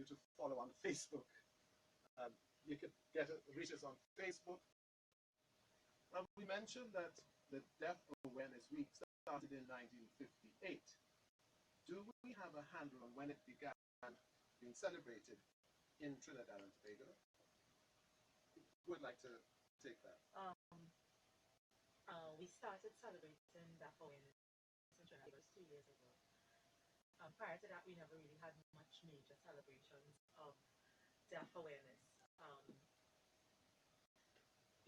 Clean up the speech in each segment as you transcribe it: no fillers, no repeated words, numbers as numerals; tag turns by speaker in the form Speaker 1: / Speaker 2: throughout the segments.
Speaker 1: you to follow on Facebook. You could reach us on Facebook. We mentioned that the Deaf Awareness Week started in 1958. Do we have a handle on when it began being celebrated in Trinidad and Tobago? Who would like to take that?
Speaker 2: We started celebrating Deaf Awareness in Trinidad 2 years ago. Prior to that, we never really had much major celebrations of Deaf Awareness.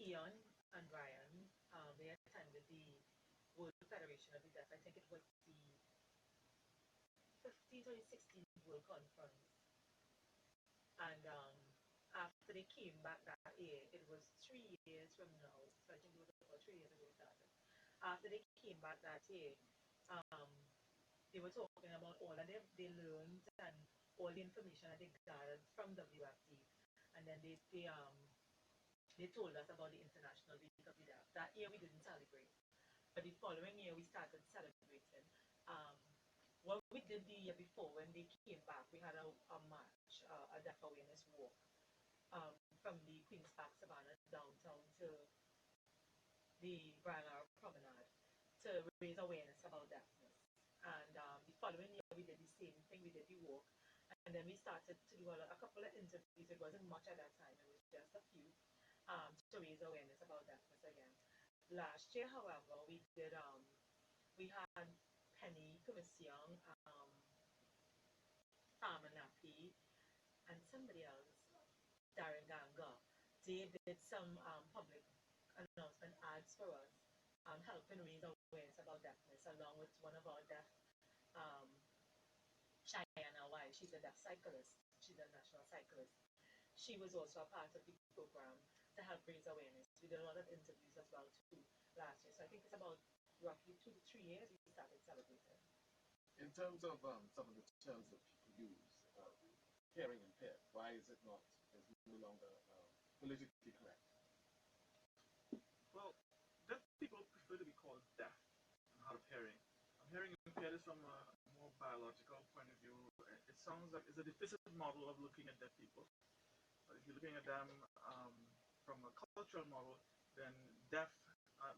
Speaker 2: Ian and Brian, they attended the World Federation of the Deaf. I think it was the 15th or 16th World Conference. And after they came back that year, it was 3 years from now. So I think it was about 3 years ago we started. After they came back that year, they were talking about all that they learned and all the information that they gathered from WFD. And then they told us about the International Week of the Deaf. That year we didn't celebrate. But the following year we started celebrating. What we did the year before, when they came back, we had a march, a Deaf Awareness walk, from the Queen's Park Savannah downtown to the Brian Lara Promenade to raise awareness about deafness. And the following year we did the same thing, we did the walk. And then we started to do a couple of interviews. It wasn't much at that time, it was just a few, to raise awareness about deafness again. Last year, however, we had Penny Commission, Farmer Nappy, and somebody else, Darren Ganga. They did some public announcement ads for us, helping raise awareness about deafness, along with one of our deaf, Cheyenne White. She's a deaf cyclist. She's a national cyclist. She was also a part of the program to help raise awareness. We did a lot of interviews as well too last year. So I think it's about roughly 2 to 3 years we started celebrating.
Speaker 1: In terms of some of the terms that people use, hearing impaired, why is it no longer politically correct?
Speaker 3: Well, deaf people prefer to be called deaf and hard of hearing. Hearing impaired is from a more biological point of view. It sounds like it's a deficit model of looking at deaf people. But if you're looking at them from a cultural model, then deaf,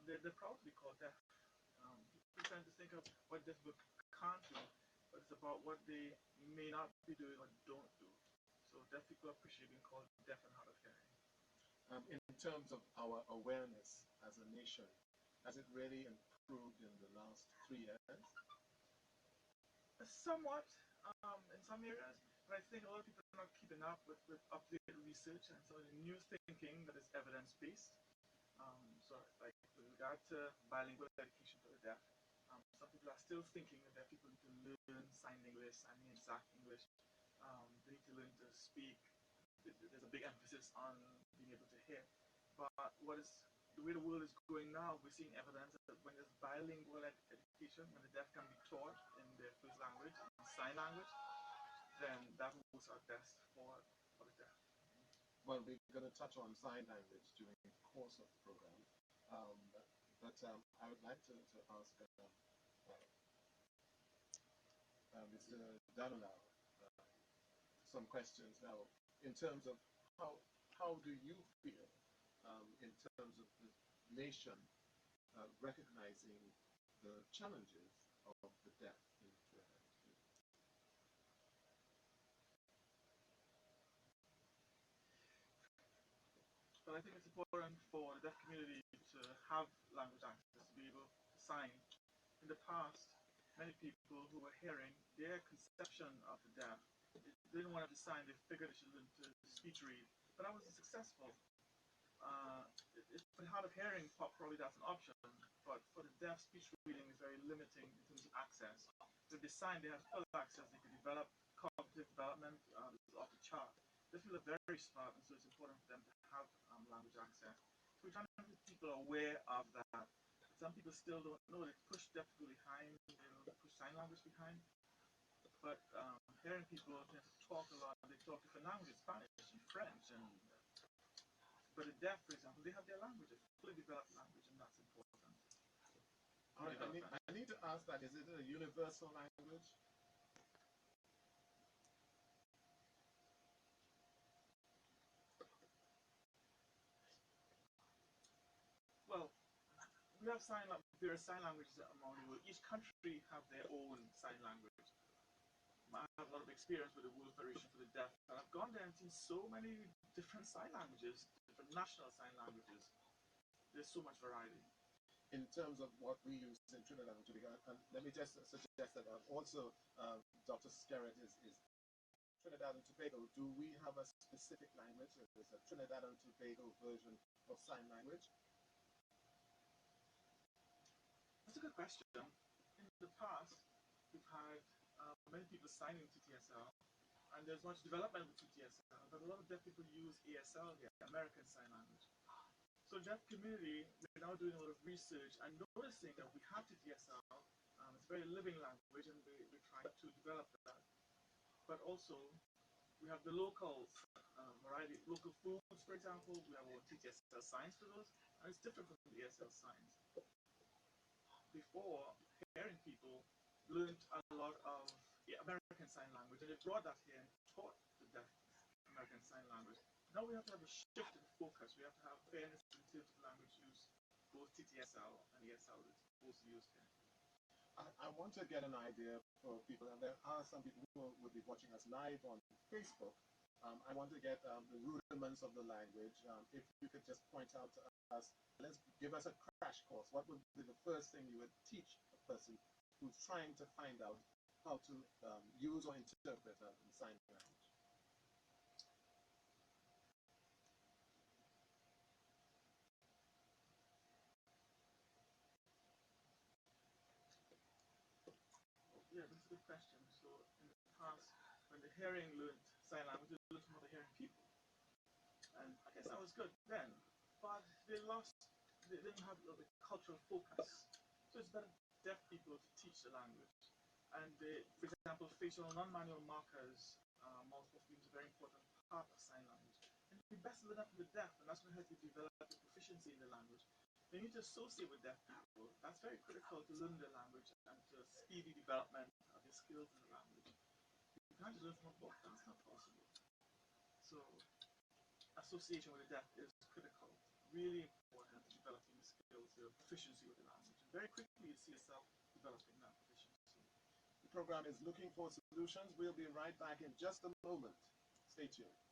Speaker 3: they're proud to be called deaf. People tend to think of what deaf people can't do, but it's about what they may not be doing or don't do. So deaf people appreciate being called deaf and hard of hearing.
Speaker 1: In terms of our awareness as a nation, has it really improved in the last 3 years?
Speaker 3: Somewhat, in some areas, but I think a lot of people are not keeping up with updated research and some of the new thinking that is evidence-based. So like with regard to bilingual education for the deaf, some people are still thinking that deaf people need to learn sign English, sign exact English. They need to learn to speak. There's a big emphasis on being able to hear. But the way the world is going now, we're seeing evidence that when there's bilingual education, when the deaf can be taught in their first language, in sign language, then that works out best for the deaf.
Speaker 1: Well, we're going to touch on sign language during the course of the program. But I would like to ask Mr. Dhanoolal some questions now in terms of how do you feel in terms of the nation recognizing the challenges of the deaf in Trinidad?
Speaker 3: Well, I think it's important for the deaf community to have language access, to be able to sign. In the past, many people who were hearing, their conception of the deaf, they didn't want to sign, they figured they should learn to speech read. But I wasn't successful. For the hard of hearing, probably that's an option, but for the deaf, speech reading is very limiting in terms of access. So if they sign, they have full access, they can develop cognitive development off the chart. They feel very smart, and so it's important for them to have language access. So we're trying to make people aware of that. Some people still don't know, they push deaf people behind, they push sign language behind. But hearing people tend to talk a lot, they talk different languages, Spanish and French, but the deaf, for example, they have their language, a fully developed language, and that's important.
Speaker 1: All right, I need to ask that, is it a universal language?
Speaker 3: we have various sign languages around the world. Each country have their own sign language. I have a lot of experience with the World Federation for the Deaf, and I've gone there and seen so many different sign languages, different national sign languages. There's so much variety.
Speaker 1: In terms of what we use in Trinidad and Tobago, and let me just suggest that also Dr. Skerrit is Trinidad and Tobago. Do we have a specific language? Is a Trinidad and Tobago version of sign language?
Speaker 3: That's a good question. In the past, we've had many people signing to TSL, and there's much development with TSL, but a lot of deaf people use ASL here, American Sign Language. So deaf community, we're now doing a lot of research and noticing that we have TSL, it's a very living language, and we're trying to develop that. But also, we have the local variety, local foods, for example, we have our TSL signs for those, and it's different from the ASL signs. Before, hearing people learned a lot of American Sign Language, and they brought that here and taught the deaf American Sign Language. Now we have to have a shift in focus. We have to have fairness in terms of language use. Both TTSL and ESL is both used here.
Speaker 1: I want to get an idea for people, and there are some people who would be watching us live on Facebook. I want to get the rudiments of the language. If you could just point out to us, give us a crash course. What would be the first thing you would teach a person who's trying to find out how to use or interpret sign language?
Speaker 3: Yeah, that's a good question. So in the past, when the hearing learned sign language, they learned from other hearing people. And I guess that was good then, but they didn't have the cultural focus. So it's better for deaf people to teach the language. And for example, facial non-manual markers, multiple themes, are a very important part of sign language. And you best learn that from the deaf, and that's going to help you develop the proficiency in the language. You need to associate with deaf people. That's very critical to learn the language and to speed the development of your skills in the language. You can't just learn from a book, that's not possible. So association with the deaf is critical, really important to developing the skills, the proficiency with the language. And very quickly you see yourself developing that proficiency.
Speaker 1: The program is Looking for Solutions. We'll be right back in just a moment. Stay tuned.